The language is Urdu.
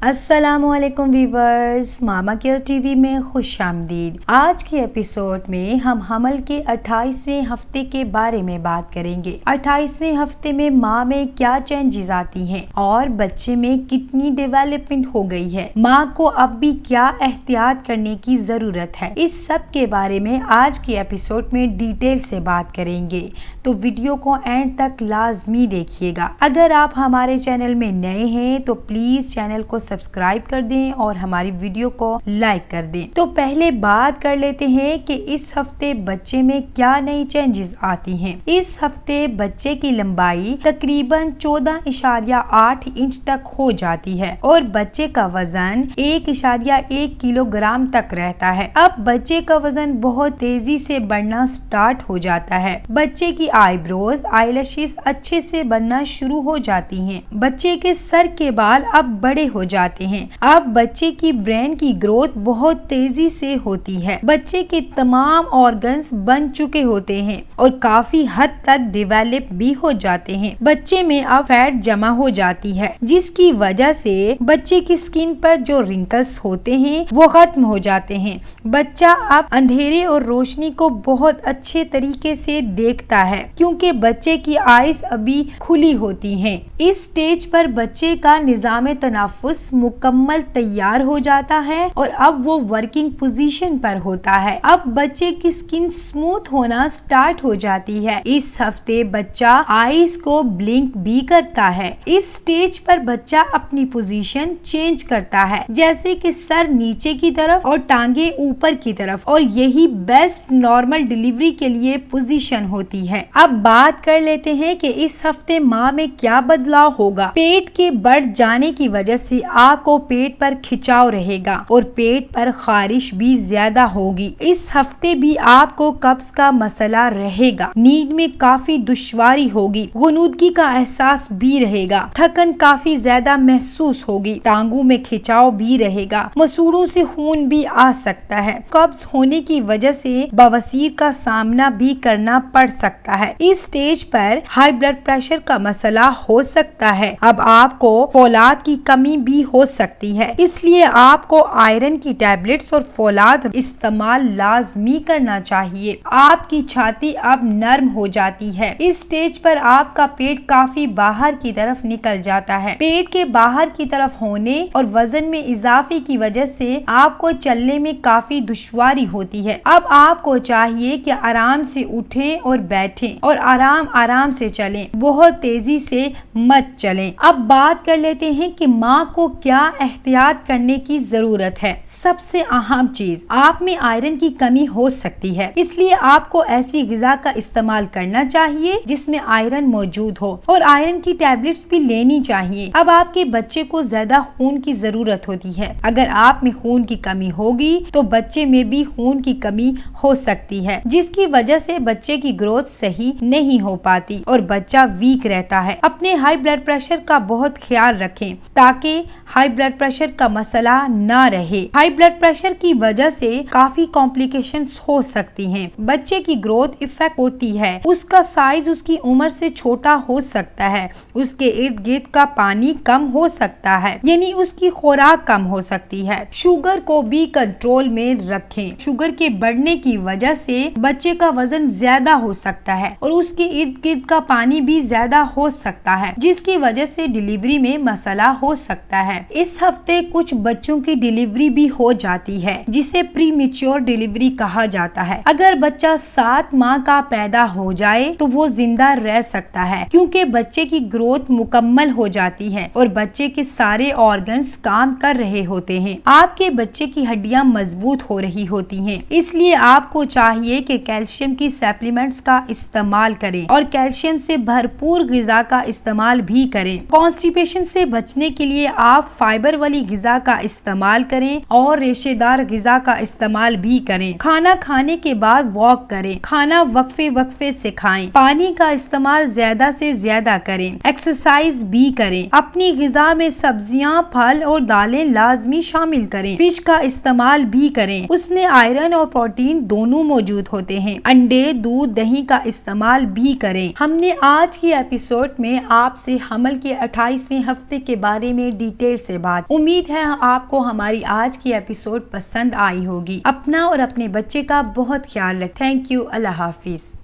السلام علیکم ویورز، ماما کیئر ٹی وی میں خوش آمدید۔ آج کے ایپیسوڈ میں ہم حمل کے 28ویں ہفتے کے بارے میں بات کریں گے۔ 28ویں ہفتے میں ماں میں کیا چینجز آتی ہیں اور بچے میں کتنی ڈیولپمنٹ ہو گئی ہے، ماں کو اب بھی کیا احتیاط کرنے کی ضرورت ہے، اس سب کے بارے میں آج کے ایپیسوڈ میں ڈیٹیل سے بات کریں گے، تو ویڈیو کو اینڈ تک لازمی دیکھیے گا۔ اگر آپ ہمارے چینل میں نئے ہیں تو پلیز چینل کو سبسکرائب کر دیں اور ہماری ویڈیو کو لائک کر دیں۔ تو پہلے بات کر لیتے ہیں کہ اس ہفتے بچے میں کیا نئی چینجز آتی ہیں۔ اس ہفتے بچے کی لمبائی تقریباً 14.8 انچ تک ہو جاتی ہے اور بچے کا وزن 1.1 کلو گرام تک رہتا ہے۔ اب بچے کا وزن بہت تیزی سے بڑھنا سٹارٹ ہو جاتا ہے۔ بچے کی آئی بروز، آئی لیشز اچھے سے بننا شروع ہو جاتی ہیں۔ بچے کے سر کے بال اب بڑے ہو جاتے ہیں۔ اب بچے کی برین کی گروتھ بہت تیزی سے ہوتی ہے۔ بچے کے تمام آرگنز بن چکے ہوتے ہیں اور کافی حد تک ڈیولپ بھی ہو جاتے ہیں۔ بچے میں اب فیٹ جمع ہو جاتی ہے، جس کی وجہ سے بچے کی سکن پر جو رنکلز ہوتے ہیں وہ ختم ہو جاتے ہیں۔ بچہ اب اندھیرے اور روشنی کو بہت اچھے طریقے سے دیکھتا ہے کیونکہ بچے کی آئیز ابھی کھلی ہوتی ہیں۔ اس سٹیج پر بچے کا نظام تنفس مکمل تیار ہو جاتا ہے اور اب وہ ورکنگ پوزیشن پر ہوتا ہے۔ اب بچے کی سکن سموتھ ہونا سٹارٹ ہو جاتی ہے۔ اس ہفتے بچہ آئیز کو بلنک بھی کرتا ہے۔ اس سٹیج پر بچہ اپنی پوزیشن چینج کرتا ہے، جیسے کہ سر نیچے کی طرف اور ٹانگیں اوپر کی طرف، اور یہی بیسٹ نارمل ڈیلیوری کے لیے پوزیشن ہوتی ہے۔ اب بات کر لیتے ہیں کہ اس ہفتے ماں میں کیا بدلاؤ ہوگا۔ پیٹ کے بڑھ جانے کی وجہ سے آپ کو پیٹ پر کھچاؤ رہے گا اور پیٹ پر خارش بھی زیادہ ہوگی۔ اس ہفتے بھی آپ کو قبض کا مسئلہ رہے گا، نیند میں کافی دشواری ہوگی، غنودگی کا احساس بھی رہے گا، تھکن کافی زیادہ محسوس ہوگی، ٹانگوں میں کھچاؤ بھی رہے گا، مسوڑوں سے خون بھی آ سکتا ہے۔ قبض ہونے کی وجہ سے بواسیر کا سامنا بھی کرنا پڑ سکتا ہے۔ اس سٹیج پر ہائی بلڈ پریشر کا مسئلہ ہو سکتا ہے۔ اب آپ کو فولاد کی کمی بھی ہو سکتی ہے، اس لیے آپ کو آئرن کی ٹیبلٹس اور فولاد استعمال لازمی کرنا چاہیے۔ آپ کی چھاتی اب نرم ہو جاتی ہے۔ اس سٹیج پر آپ کا پیٹ کافی باہر کی طرف نکل جاتا ہے۔ پیٹ کے باہر کی طرف ہونے اور وزن میں اضافے کی وجہ سے آپ کو چلنے میں کافی دشواری ہوتی ہے۔ اب آپ کو چاہیے کہ آرام سے اٹھیں اور بیٹھیں اور آرام سے چلیں، بہت تیزی سے مت چلیں۔ اب بات کر لیتے ہیں کہ ماں کو کیا احتیاط کرنے کی ضرورت ہے۔ سب سے اہم چیز، آپ میں آئرن کی کمی ہو سکتی ہے، اس لیے آپ کو ایسی غذا کا استعمال کرنا چاہیے جس میں آئرن موجود ہو، اور آئرن کی ٹیبلٹس بھی لینی چاہیے۔ اب آپ کے بچے کو زیادہ خون کی ضرورت ہوتی ہے۔ اگر آپ میں خون کی کمی ہوگی تو بچے میں بھی خون کی کمی ہو سکتی ہے، جس کی وجہ سے بچے کی گروتھ صحیح نہیں ہو پاتی اور بچہ ویک رہتا ہے۔ اپنے ہائی بلڈ پریشر کا بہت خیال رکھیں تاکہ ہائی بلڈ پریشر کا مسئلہ نہ رہے۔ ہائی بلڈ پریشر کی وجہ سے کافی کمپلیکیشنز ہو سکتی ہیں۔ بچے کی گروتھ افیکٹ ہوتی ہے، اس کا سائز اس کی عمر سے چھوٹا ہو سکتا ہے، اس کے ارد گرد کا پانی کم ہو سکتا ہے، یعنی اس کی خوراک کم ہو سکتی ہے۔ شوگر کو بھی کنٹرول میں رکھیں۔ شوگر کے بڑھنے کی وجہ سے بچے کا وزن زیادہ ہو سکتا ہے اور اس کے ارد گرد کا پانی بھی زیادہ ہو سکتا ہے، جس کی وجہ سے ڈیلیوری میں مسئلہ ہو سکتا ہے۔ اس ہفتے کچھ بچوں کی ڈیلیوری بھی ہو جاتی ہے، جسے پری میچور ڈیلیوری کہا جاتا ہے۔ اگر بچہ 7 ماہ کا پیدا ہو جائے تو وہ زندہ رہ سکتا ہے کیونکہ بچے کی گروتھ مکمل ہو جاتی ہے اور بچے کے سارے آرگنز کام کر رہے ہوتے ہیں۔ آپ کے بچے کی ہڈیاں مضبوط ہو رہی ہوتی ہیں، اس لیے آپ کو چاہیے کہ کیلشیم کی سپلیمنٹس کا استعمال کریں اور کیلشیم سے بھرپور غذا کا استعمال بھی کریں۔ کانسٹیپیشن سے بچنے کے لیے آپ فائبر والی غذا کا استعمال کریں اور ریشے دار غذا کا استعمال بھی کریں۔ کھانا کھانے کے بعد واک کریں، کھانا وقفے سے کھائیں، پانی کا استعمال زیادہ سے زیادہ کریں، ایکسرسائز بھی کریں۔ اپنی غذا میں سبزیاں، پھل اور دالیں لازمی شامل کریں۔ فش کا استعمال بھی کریں، اس میں آئرن اور پروٹین دونوں موجود ہوتے ہیں۔ انڈے، دودھ، دہی کا استعمال بھی کریں۔ ہم نے آج کی ایپیسوڈ میں آپ سے حمل کے 28ویں ہفتے کے بارے میں ڈیٹیل ڈیٹیل سے بات۔ امید ہے آپ کو ہماری آج کی ایپیسوڈ پسند آئی ہوگی۔ اپنا اور اپنے بچے کا بہت خیال رکھیں۔ تھینک یو، اللہ حافظ۔